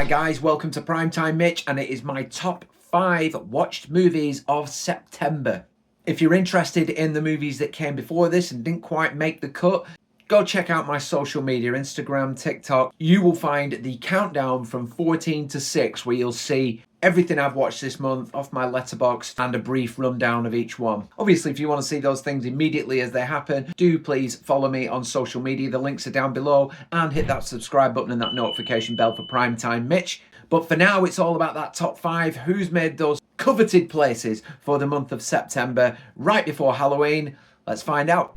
Hi guys, welcome to Primetime Mitch, and it is my top 5 watched movies of September. If you're interested in the movies that came before this and didn't quite make the cut, go check out my social media, Instagram, TikTok. You will find the countdown from 14 to 6 where you'll see everything I've watched this month off my letterbox and a brief rundown of each one. Obviously, if you want to see those things immediately as they happen, do please follow me on social media. The links are down below, and hit that subscribe button and that notification bell for Primetime Mitch. But for now, it's all about that top 5. Who's made those coveted places for the month of September right before Halloween? Let's find out.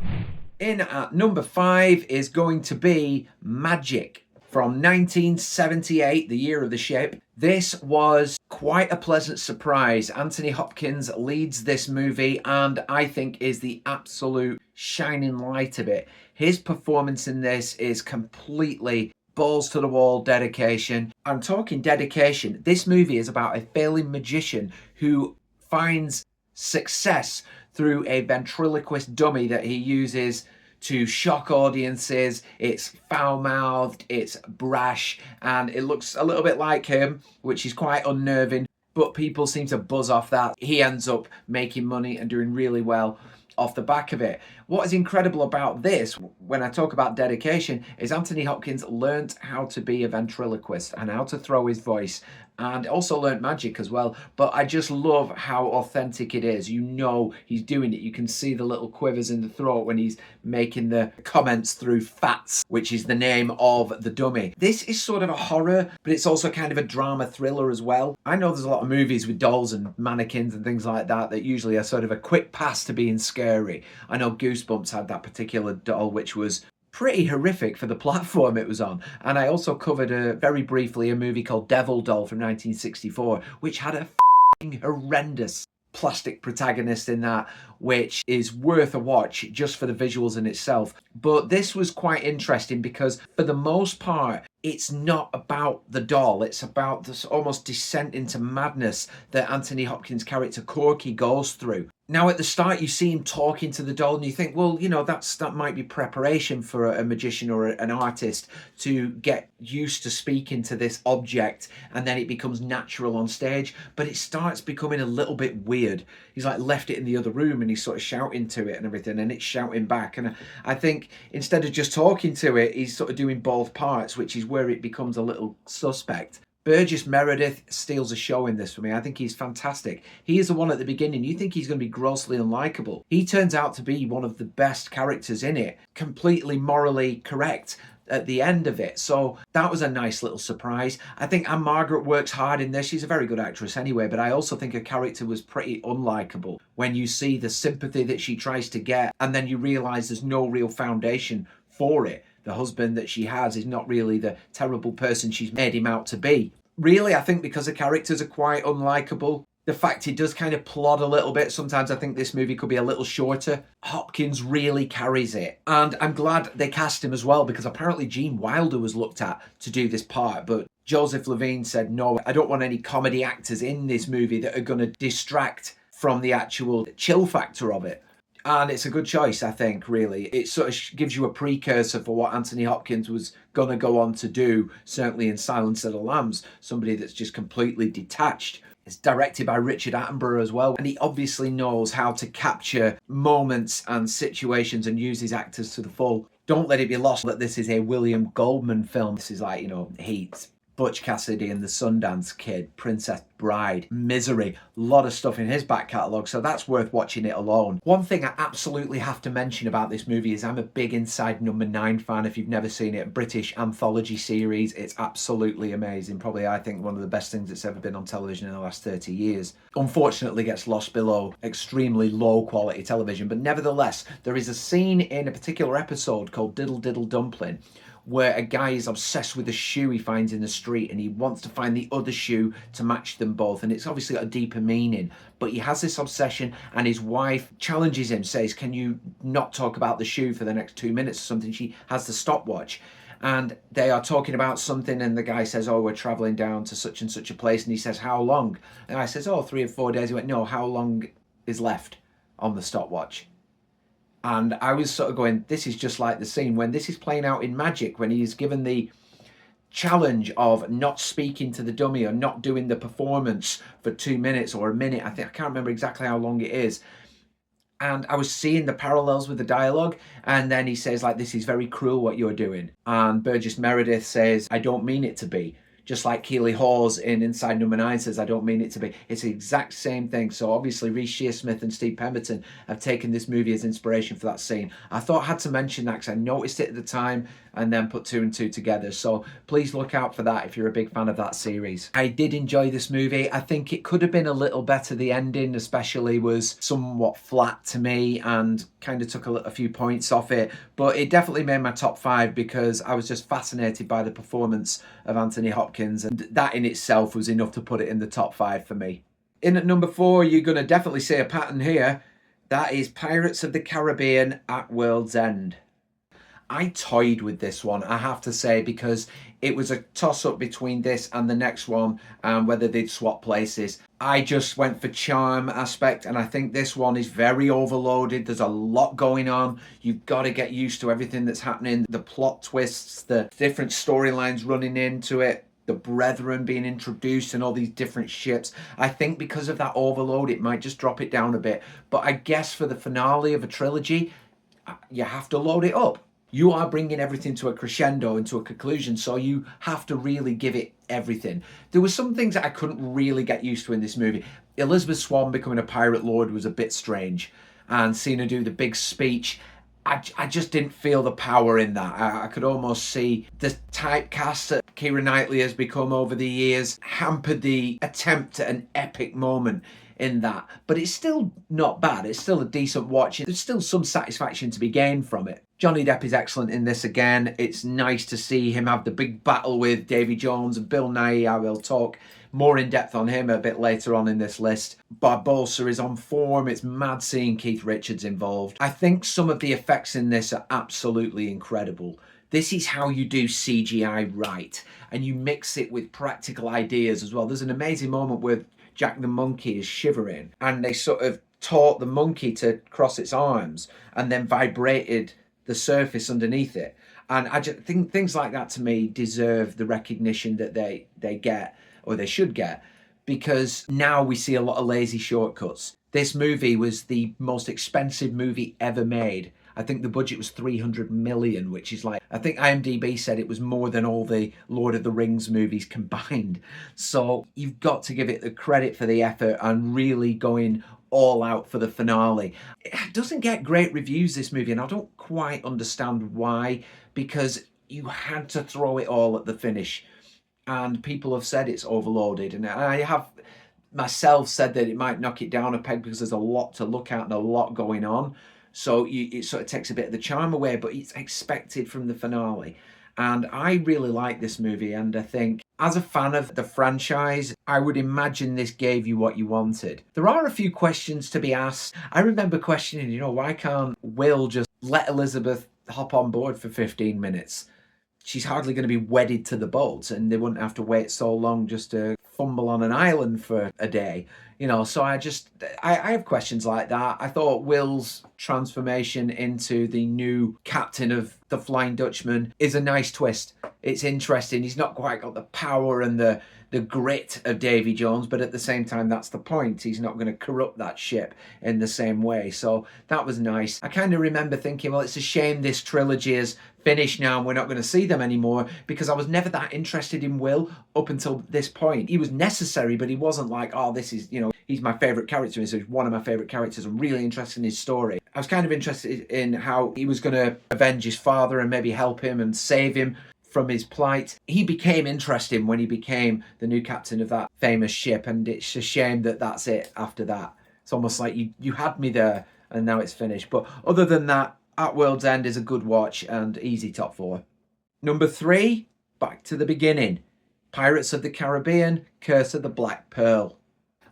In at number 5 is going to be Magic from 1978, the year of the ship. This was quite a pleasant surprise. Anthony Hopkins leads this movie and I think is the absolute shining light of it. His performance in this is completely balls to the wall dedication. I'm talking dedication. This movie is about a failing magician who finds success through a ventriloquist dummy that he uses to shock audiences. It's foul-mouthed, it's brash, and it looks a little bit like him, which is quite unnerving, but people seem to buzz off that. He ends up making money and doing really well off the back of it. What is incredible about this, when I talk about dedication, is Anthony Hopkins learnt how to be a ventriloquist and how to throw his voice, and also learnt magic as well. But I just love how authentic it is. You know he's doing it. You can see the little quivers in the throat when he's making the comments through Fats, which is the name of the dummy. This is sort of a horror, but it's also kind of a drama thriller as well. I know there's a lot of movies with dolls and mannequins and things like that that usually are sort of a quick pass to being scary. I know Goosebumps had that particular doll, which was pretty horrific for the platform it was on. And I also covered very briefly a movie called Devil Doll from 1964, which had a horrendous plastic protagonist in that, which is worth a watch just for the visuals in itself. But this was quite interesting because for the most part, it's not about the doll. It's about this almost descent into madness that Anthony Hopkins' character Corky goes through. Now, at the start, you see him talking to the doll and you think, well, you know, that might be preparation for a magician or an artist to get used to speaking to this object, and then it becomes natural on stage. But it starts becoming a little bit weird. He's like left it in the other room and he's sort of shouting to it and everything, and it's shouting back. And I think instead of just talking to it, he's sort of doing both parts, which is where it becomes a little suspect. Burgess Meredith steals a show in this for me. I think he's fantastic. He is the one at the beginning. You think he's going to be grossly unlikable. He turns out to be one of the best characters in it. Completely morally correct at the end of it. So that was a nice little surprise. I think Anne Margaret works hard in this. She's a very good actress anyway, but I also think her character was pretty unlikable when you see the sympathy that she tries to get and then you realise there's no real foundation for it. The husband that she has is not really the terrible person she's made him out to be. Really, I think because the characters are quite unlikable, the fact he does kind of plod a little bit, sometimes I think this movie could be a little shorter. Hopkins really carries it. And I'm glad they cast him as well, because apparently Gene Wilder was looked at to do this part, but Joseph Levine said, no, I don't want any comedy actors in this movie that are going to distract from the actual chill factor of it. And it's a good choice, I think, really. It sort of gives you a precursor for what Anthony Hopkins was going to go on to do, certainly in Silence of the Lambs, somebody that's just completely detached. It's directed by Richard Attenborough as well, and he obviously knows how to capture moments and situations and use his actors to the full. Don't let it be lost that this is a William Goldman film. This is like, you know, Heat, Butch Cassidy and the Sundance Kid, Princess Bride, Misery, a lot of stuff in his back catalogue, so that's worth watching it alone. One thing I absolutely have to mention about this movie is I'm a big Inside Number 9 fan. If you've never seen it, British anthology series, it's absolutely amazing. Probably, I think, one of the best things that's ever been on television in the last 30 years. Unfortunately gets lost below extremely low quality television, but nevertheless, there is a scene in a particular episode called Diddle Diddle Dumpling where a guy is obsessed with a shoe he finds in the street and he wants to find the other shoe to match them both, and it's obviously got a deeper meaning, but he has this obsession and his wife challenges him, says, can you not talk about the shoe for the next 2 minutes or something? She has the stopwatch and they are talking about something and the guy says, oh, we're traveling down to such and such a place, and he says, how long? And I says, oh, 3 or 4 days. He went, no, how long is left on the stopwatch? And I was sort of going, this is just like the scene when this is playing out in Magic, when he's given the challenge of not speaking to the dummy or not doing the performance for 2 minutes or a minute. I can't remember exactly how long it is. And I was seeing the parallels with the dialogue, and then he says, like, this is very cruel what you're doing. And Burgess Meredith says, I don't mean it to be. Just like Keeley Hawes in Inside Number 9 says, I don't mean it to be. It's the exact same thing. So obviously Reece Shearsmith and Steve Pemberton have taken this movie as inspiration for that scene. I thought I had to mention that because I noticed it at the time and then put 2 and 2 together. So please look out for that if you're a big fan of that series. I did enjoy this movie. I think it could have been a little better. The ending especially was somewhat flat to me and kind of took a few points off it. But it definitely made my top 5 because I was just fascinated by the performance of Anthony Hopkins, and that in itself was enough to put it in the top 5 for me. In at number 4, you're going to definitely see a pattern here. That is Pirates of the Caribbean at World's End. I toyed with this one, I have to say, because it was a toss-up between this and the next one and whether they'd swap places. I just went for charm aspect, and I think this one is very overloaded. There's a lot going on. You've got to get used to everything that's happening. The plot twists, the different storylines running into it, the Brethren being introduced and all these different ships. I think because of that overload, it might just drop it down a bit. But I guess for the finale of a trilogy, you have to load it up. You are bringing everything to a crescendo and to a conclusion, so you have to really give it everything. There were some things that I couldn't really get used to in this movie. Elizabeth Swann becoming a pirate lord was a bit strange, and seeing her do the big speech, I just didn't feel the power in that. I could almost see the typecast that Keira Knightley has become over the years hampered the attempt at an epic moment in that. But it's still not bad. It's still a decent watch. There's still some satisfaction to be gained from it. Johnny Depp is excellent in this again. It's nice to see him have the big battle with Davy Jones and Bill Nighy. I will talk more in depth on him a bit later on in this list. Barbossa is on form. It's mad seeing Keith Richards involved. I think some of the effects in this are absolutely incredible. This is how you do CGI right, and you mix it with practical ideas as well. There's an amazing moment where Jack the monkey is shivering, and they sort of taught the monkey to cross its arms and then vibrated the surface underneath it. And I just think things like that to me deserve the recognition that they get, or they should get, because now we see a lot of lazy shortcuts. This movie was the most expensive movie ever made. I think the budget was 300 million, which is like, I think IMDb said it was more than all the Lord of the Rings movies combined. So you've got to give it the credit for the effort and really going all out for the finale. It doesn't get great reviews, this movie, and I don't quite understand why, because you had to throw it all at the finish. And people have said it's overloaded, and I have myself said that it might knock it down a peg because there's a lot to look at and a lot going on. So it sort of takes a bit of the charm away, but it's expected from the finale. And I really like this movie, and I think as a fan of the franchise, I would imagine this gave you what you wanted. There are a few questions to be asked. I remember questioning, why can't Will just let Elizabeth hop on board for 15 minutes? She's hardly going to be wedded to the boat, and they wouldn't have to wait so long just to fumble on an island for a day. So I have questions like that. I thought Will's transformation into the new captain of the Flying Dutchman is a nice twist. It's interesting. He's not quite got the power and the grit of Davy Jones, but at the same time, that's the point. He's not going to corrupt that ship in the same way. So that was nice. I kind of remember thinking, well, it's a shame this trilogy is finished now and we're not going to see them anymore, because I was never that interested in Will up until this point. He was necessary, but he wasn't like, oh, this is, he's my favourite character. So he's one of my favourite characters. I'm really interested in his story. I was kind of interested in how he was going to avenge his father and maybe help him and save him from his plight. He became interesting when he became the new captain of that famous ship, and it's a shame that that's it after that. It's almost like you had me there and now it's finished. But other than that, At World's End is a good watch and easy top 4. Number 3, back to the beginning. Pirates of the Caribbean, Curse of the Black Pearl.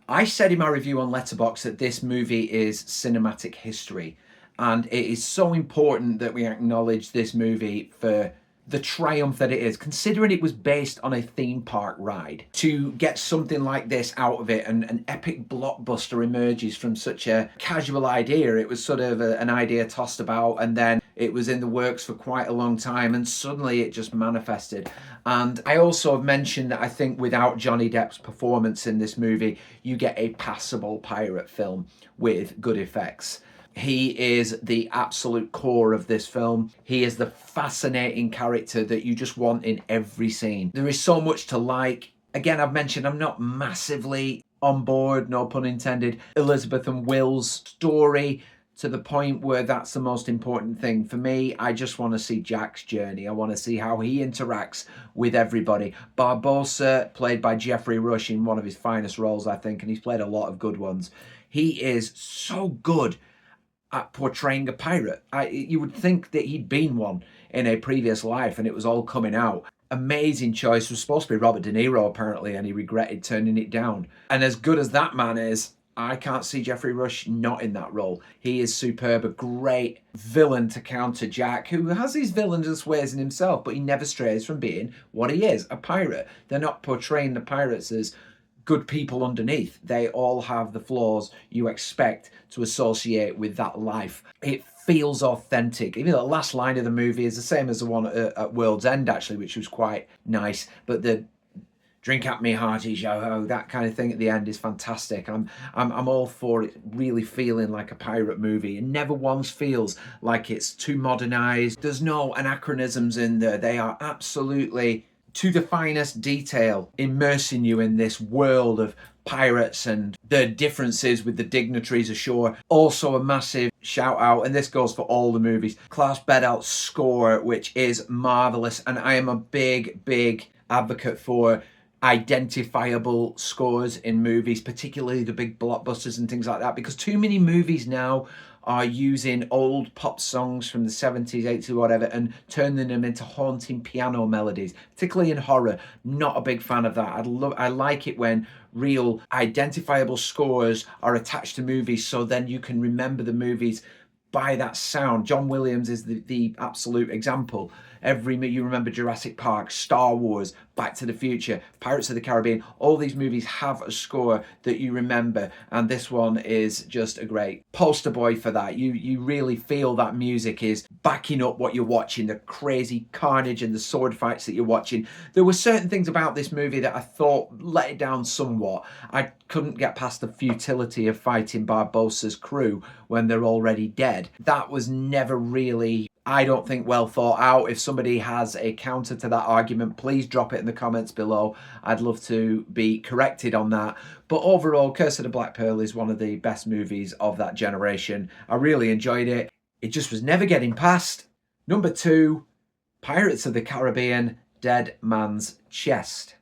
I said in my review on Letterboxd that this movie is cinematic history, and it is so important that we acknowledge this movie for the triumph that it is, considering it was based on a theme park ride. To get something like this out of it, and an epic blockbuster emerges from such a casual idea. It was sort of an idea tossed about, and then It was in the works for quite a long time, and suddenly it just manifested. And I also have mentioned that I think without Johnny Depp's performance in this movie, you get a passable pirate film with good effects. He is the absolute core of this film. He is the fascinating character that you just want in every scene. There is so much to like. Again, I've mentioned I'm not massively on board, no pun intended, Elizabeth and Will's story to the point where that's the most important thing. For me, I just want to see Jack's journey. I want to see how he interacts with everybody. Barbossa, played by Geoffrey Rush in one of his finest roles, I think, and he's played a lot of good ones. He is so good at portraying a pirate. You would think that he'd been one in a previous life and it was all coming out. Amazing choice. It was supposed to be Robert De Niro apparently, and he regretted turning it down. And as good as that man is, I can't see Geoffrey Rush not in that role. He is superb, a great villain to counter Jack, who has his villainous ways in himself, but he never strays from being what he is, a pirate. They're not portraying the pirates as good people underneath. They all have the flaws you expect to associate with that life. It feels authentic. Even the last line of the movie is the same as the one at World's End, actually, which was quite nice. But the drink at me hearty, yo-ho, that kind of thing at the end is fantastic. I'm all for it really feeling like a pirate movie. It never once feels like it's too modernized. There's no anachronisms in there. They are absolutely to the finest detail, immersing you in this world of pirates and the differences with the dignitaries ashore. Also a massive shout out, and this goes for all the movies, Klaus Badalt's score, which is marvelous. And I am a big advocate for identifiable scores in movies, particularly the big blockbusters and things like that, because too many movies now are using old pop songs from the 70s, 80s, whatever, and turning them into haunting piano melodies, particularly in horror. Not a big fan of that. I like it when real identifiable scores are attached to movies, so then you can remember the movies by that sound. John Williams is the absolute example. You remember Jurassic Park, Star Wars, Back to the Future, Pirates of the Caribbean. All these movies have a score that you remember, and this one is just a great poster boy for that. You really feel that music is backing up what you're watching, the crazy carnage and the sword fights that you're watching. There were certain things about this movie that I thought let it down somewhat. I couldn't get past the futility of fighting Barbossa's crew when they're already dead. That was never really, I don't think, well thought out. If somebody has a counter to that argument, please drop it in the comments below. I'd love to be corrected on that. But overall, Curse of the Black Pearl is one of the best movies of that generation. I really enjoyed it. It just was never getting past number 2, Pirates of the Caribbean, Dead Man's Chest.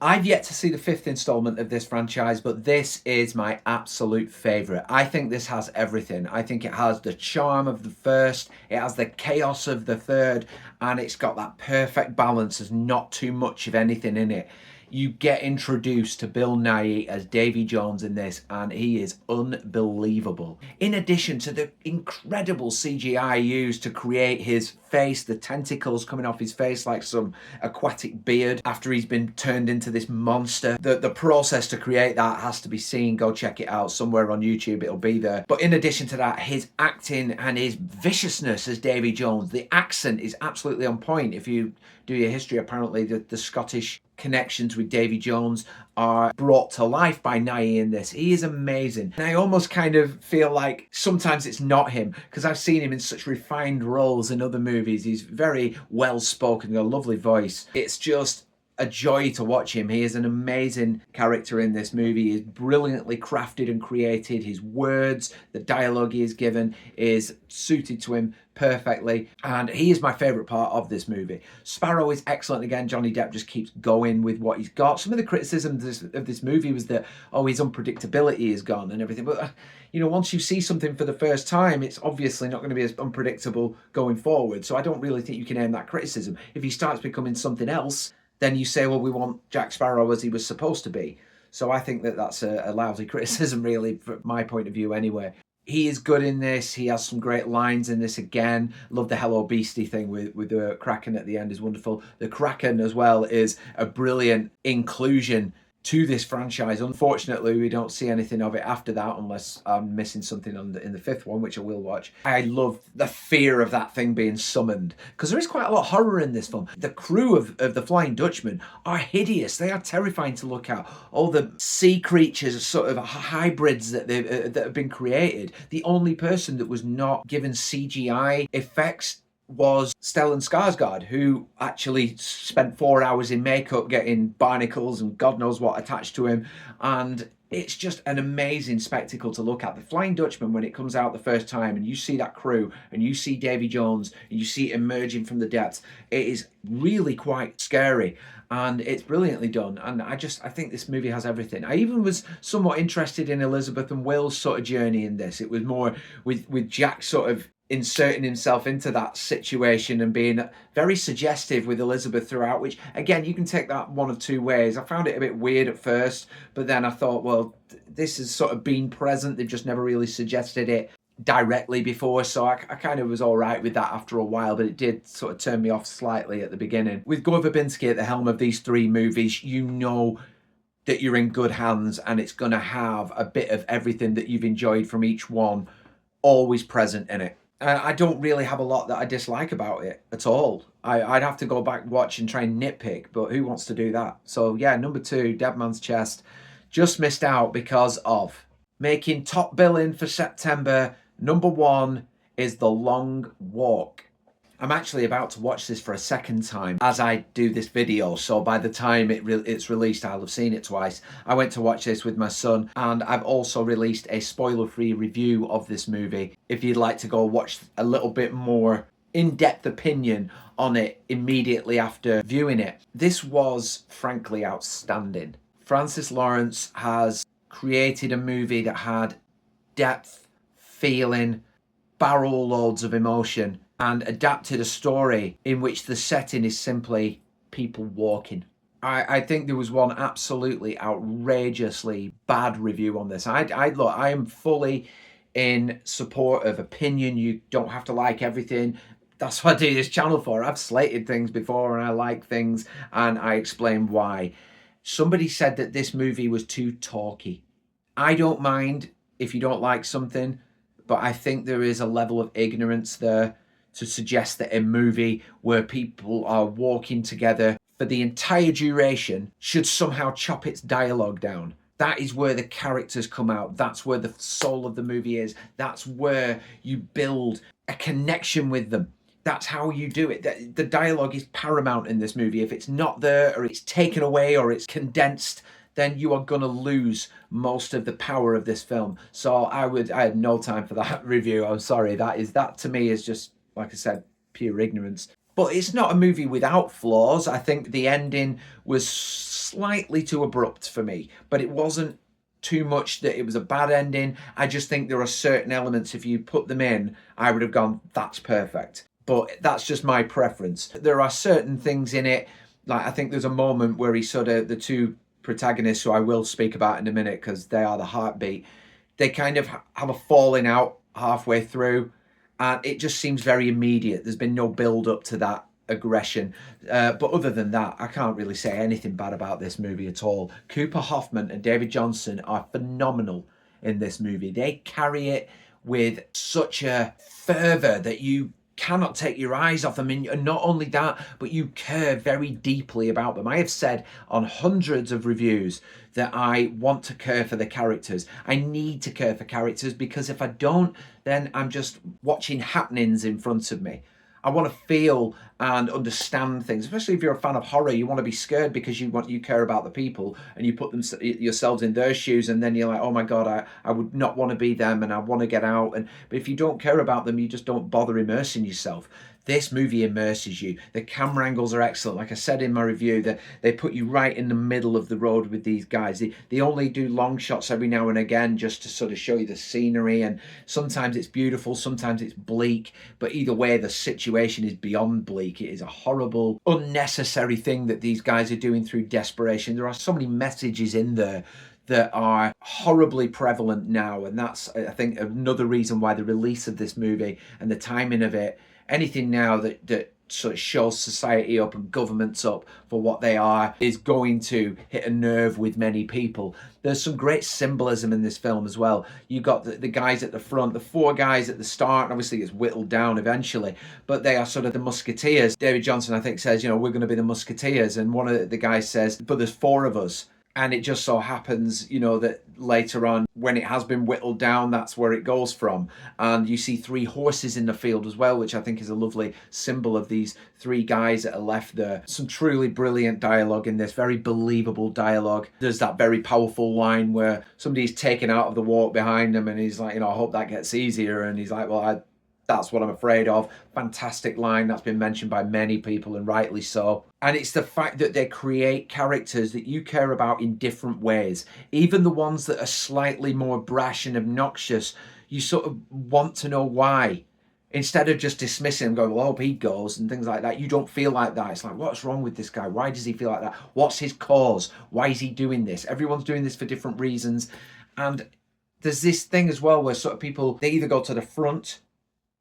I've yet to see the 5th installment of this franchise, but this is my absolute favourite. I think this has everything. I think it has the charm of the first, it has the chaos of the third, and it's got that perfect balance. There's not too much of anything in it. You get introduced to Bill Nighy as Davy Jones in this, and he is unbelievable. In addition to the incredible CGI used to create his face, the tentacles coming off his face like some aquatic beard after he's been turned into this monster. The process to create that has to be seen. Go check it out somewhere on YouTube, it'll be there. But in addition to that, his acting and his viciousness as Davy Jones, the accent is absolutely on point. If you do your history, apparently the Scottish connections with Davy Jones are brought to life by Nighy in this. He is amazing. And I almost kind of feel like sometimes it's not him, because I've seen him in such refined roles in other movies. He's very well spoken, got a lovely voice. It's just a joy to watch him. He is an amazing character in this movie. He is brilliantly crafted and created. His words, the dialogue he is given is suited to him perfectly, and he is my favourite part of this movie. Sparrow is excellent again. Johnny Depp just keeps going with what he's got. Some of the criticisms of this movie was that, oh, his unpredictability is gone and everything, but you know, once you see something for the first time, it's obviously not going to be as unpredictable going forward. So I don't really think you can aim that criticism. If he starts becoming something else, then you say, well, we want Jack Sparrow as he was supposed to be. So I think that that's a lousy criticism, really, from my point of view anyway. He is good in this. He has some great lines in this again. Love the Hello Beastie thing with the Kraken at the end is wonderful. The Kraken as well is a brilliant inclusion to this franchise. Unfortunately, we don't see anything of it after that, unless I'm missing something in the fifth one, which I will watch. I love the fear of that thing being summoned, because there is quite a lot of horror in this film. The crew of the Flying Dutchman are hideous. They are terrifying to look at. All the sea creatures, sort of hybrids that that have been created. The only person that was not given CGI effects was Stellan Skarsgård, who actually spent 4 hours in makeup getting barnacles and God knows what attached to him. And it's just an amazing spectacle to look at. The Flying Dutchman, when it comes out the first time and you see that crew and you see Davy Jones and you see it emerging from the depths, it is really quite scary. And it's brilliantly done. And I think this movie has everything. I even was somewhat interested in Elizabeth and Will's sort of journey in this. It was more with Jack sort of inserting himself into that situation and being very suggestive with Elizabeth throughout, which again, you can take that one of two ways. I found it a bit weird at first, but then I thought, well, this has sort of been present. They've just never really suggested it directly before, so I kind of was all right with that after a while, but it did sort of turn me off slightly at the beginning. With Gore Verbinski at the helm of these three movies, you know that you're in good hands, and it's going to have a bit of everything that you've enjoyed from each one always present in it. I don't really have a lot that I dislike about it at all. I'd have to go back, watch and try and nitpick, but who wants to do that? So yeah, number 2, Dead Man's Chest, just missed out because of making top billing for September. Number 1 is The Long Walk. I'm actually about to watch this for a second time as I do this video, so by the time it's released, I'll have seen it twice. I went to watch this with my son, and I've also released a spoiler-free review of this movie if you'd like to go watch a little bit more in-depth opinion on it immediately after viewing it. This was frankly outstanding. Francis Lawrence has created a movie that had depth, feeling, barrel loads of emotion, and adapted a story in which the setting is simply people walking. I think there was one absolutely outrageously bad review on this. Look, I am fully in support of opinion. You don't have to like everything. That's what I do this channel for. I've slated things before and I like things and I explain why. Somebody said that this movie was too talky. I don't mind if you don't like something, but I think there is a level of ignorance there to suggest that a movie where people are walking together for the entire duration should somehow chop its dialogue down. That is where the characters come out. That's where the soul of the movie is. That's where you build a connection with them. That's how you do it. The dialogue is paramount in this movie. If it's not there, or it's taken away, or it's condensed, then you are going to lose most of the power of this film. So I had no time for that review. I'm sorry. That to me is just, like I said, pure ignorance. But it's not a movie without flaws. I think the ending was slightly too abrupt for me, but it wasn't too much that it was a bad ending. I just think there are certain elements, if you put them in, I would have gone, that's perfect. But that's just my preference. There are certain things in it, like I think there's a moment where he sort of, the two protagonists, who I will speak about in a minute because they are the heartbeat, they kind of have a falling out halfway through, and it just seems very immediate. There's been no build up to that aggression. But other than that, I can't really say anything bad about this movie at all. Cooper Hoffman and David Johnson are phenomenal in this movie. They carry it with such a fervor that you cannot take your eyes off them, and not only that, but you care very deeply about them. I have said on hundreds of reviews that I want to care for the characters. I need to care for characters, because if I don't, then I'm just watching happenings in front of me. I want to feel and understand things, especially if you're a fan of horror. You want to be scared because you care about the people, and you put yourselves in their shoes, and then you're like, oh my God, I would not want to be them, and I want to get out. But if you don't care about them, you just don't bother immersing yourself. This movie immerses you. The camera angles are excellent. Like I said in my review, that they put you right in the middle of the road with these guys. They only do long shots every now and again just to sort of show you the scenery, and sometimes it's beautiful, sometimes it's bleak, but either way, the situation is beyond bleak. It is a horrible, unnecessary thing that these guys are doing through desperation. There are so many messages in there that are horribly prevalent now. And that's, I think, another reason why the release of this movie and the timing of it, anything now that sort of shows society up and governments up for what they are, is going to hit a nerve with many people. There's some great symbolism in this film as well. You got the guys at the front, the 4 guys at the start, and obviously it's whittled down eventually, but they are sort of the musketeers. David Johnson, I think, says, you know, we're going to be the musketeers, and one of the guys says, but there's 4 of us. And it just so happens, you know, that later on, when it has been whittled down, that's where it goes from. And you see 3 horses in the field as well, which I think is a lovely symbol of these 3 guys that are left there. Some truly brilliant dialogue in this, very believable dialogue. There's that very powerful line where somebody's taken out of the walk behind him and he's like, you know, I hope that gets easier. And he's like, well, that's what I'm afraid of. Fantastic line that's been mentioned by many people, and rightly so. And it's the fact that they create characters that you care about in different ways. Even the ones that are slightly more brash and obnoxious, you sort of want to know why. Instead of just dismissing him, going, well, I hope he goes, and things like that. You don't feel like that. It's like, what's wrong with this guy? Why does he feel like that? What's his cause? Why is he doing this? Everyone's doing this for different reasons. And there's this thing as well where sort of people, they either go to the front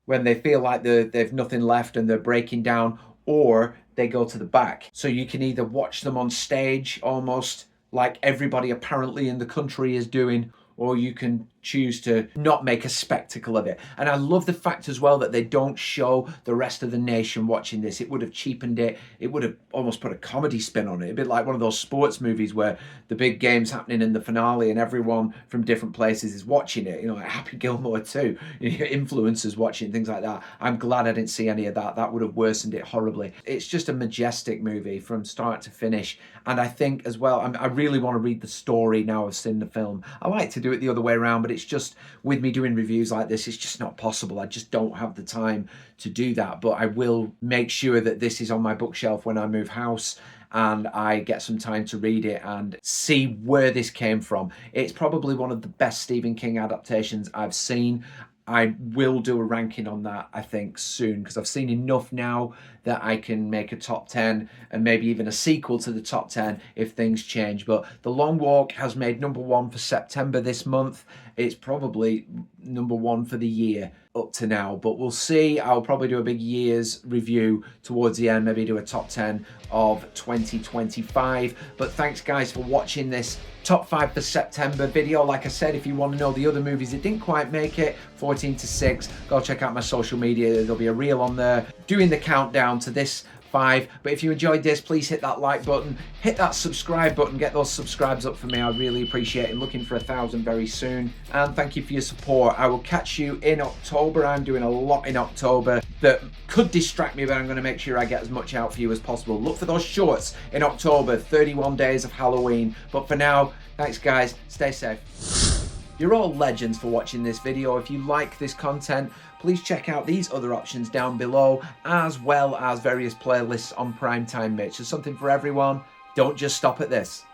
when they feel like they've nothing left and they're breaking down, or they go to the back. So you can either watch them on stage almost like everybody apparently in the country is doing, or you can choose to not make a spectacle of it. And I love the fact as well that they don't show the rest of the nation watching this. It would have cheapened it. It would have almost put a comedy spin on it. A bit like one of those sports movies where the big game's happening in the finale and everyone from different places is watching it. You know, like Happy Gilmore too. Influencers watching, things like that. I'm glad I didn't see any of that. That would have worsened it horribly. It's just a majestic movie from start to finish. And I think as well, I really want to read the story now I've seen the film. I like to do it the other way around, but it's just, with me doing reviews like this, it's just not possible. I just don't have the time to do that. But I will make sure that this is on my bookshelf when I move house and I get some time to read it and see where this came from. It's probably one of the best Stephen King adaptations I've seen. I will do a ranking on that, I think, soon, because I've seen enough now that I can make a top 10 and maybe even a sequel to the top 10 if things change. But The Long Walk has made #1 for September this month. It's probably #1 for the year up to now, but we'll see. I'll probably do a big year's review towards the end, maybe do a top 10 of 2025. But thanks guys for watching this top 5 for September video. Like I said, if you want to know the other movies that didn't quite make it, 14 to 6, go check out my social media. There'll be a reel on there doing the countdown to this 5. But if you enjoyed this, please hit that like button, hit that subscribe button, get those subscribes up for me. I really appreciate it. Looking for 1,000 very soon. And thank you for your support. I will catch you in October. I'm doing a lot in October that could distract me, but I'm going to make sure I get as much out for you as possible. Look for those shorts in October, 31 days of Halloween. But for now, thanks guys, stay safe. You're all legends for watching this video. If you like this content, please check out these other options down below, as well as various playlists on Primetime Mitch. There's something for everyone. Don't just stop at this.